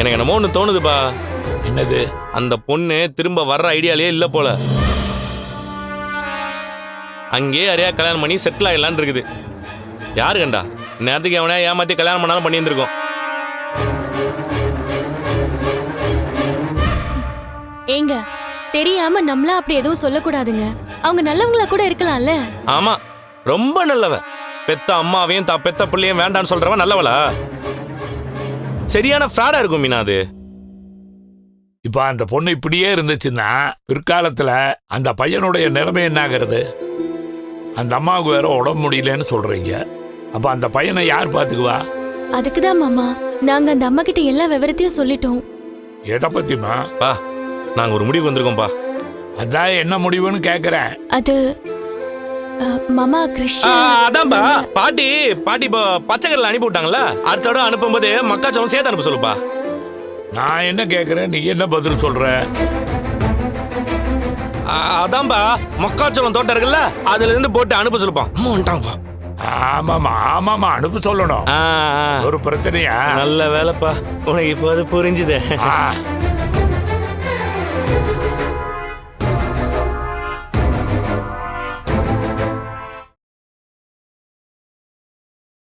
எனக்கு என்னமோ ஒன்று தோணுதுப்பா. என்னது? அந்த பொண்ணு திரும்ப வர்ற ஐடியாலேயே இல்லை போல. அங்கேயே யாரையா கல்யாணம் பண்ணி செட்டில் ஆகிடலான்னு இருக்குது. யாரு கண்டா நேரத்துக்கு எவனையா ஏமாற்றி கல்யாணம் பண்ணாலும் பண்ணியிருந்திருக்கோம். ஏங்க தெரியாம நம்மளா அப்படி எதுவும் சொல்லக்கூடாதுங்க. அவங்க நல்லவங்களா கூட இருக்கலாம்ல. ஆமா, ரொம்ப நல்லவ. பெத்த அம்மாவையும் பெத்த பிள்ளையும் வேண்டான்னு சொல்றவன் நல்லவளா? சரியான ஃப்ராடா இருக்கும் மீனா அது. இப்ப அந்த பொண்ணு இப்படியே இருந்துச்சுன்னா பிற்காலத்துல அந்த பையனுடைய நிலைமை என்ன ஆகிறது? அந்த அம்மாவுக்கு வேற உடம்பு முடியலன்னு சொல்றீங்க. அப்ப அந்த பையனை யார் பாத்துக்குவா? அதுக்குதான் மாமா நாங்க அந்த அம்மா கிட்ட எல்லா விவரத்தையும் சொல்லிட்டோம். எதை பத்திமா? பா, நாங்க ஒரு முடிவு வந்திருக்கோம்பா. அதான் என்ன முடிவுன்னு கேக்குறேன். அது மாமா கிருஷ்ணா. அதான்பா, பாட்டி இப்போ பச்சைக்கடல அனுப்பி விட்டாங்கல்ல, அடுத்த தடவை அனுப்பும்போது மக்காச்சோளம் சேர்த்து அனுப்ப சொல்லுப்பா. நான் என்ன கேக்குறேன், நீ என்ன பதில் சொல்ற? அதான்பா, மக்காச்சோளம் தோட்டம் இருக்குல்ல, அதுல இருந்து போட்டு அனுப்ப சொல்லுப்பா. ஆமாமா ஆமாமா, அனுப்ப சொல்லணும். ஒரு பிரச்சனையா? நல்ல வேலைப்பா, உனக்கு இப்போ அது புரிஞ்சுதே.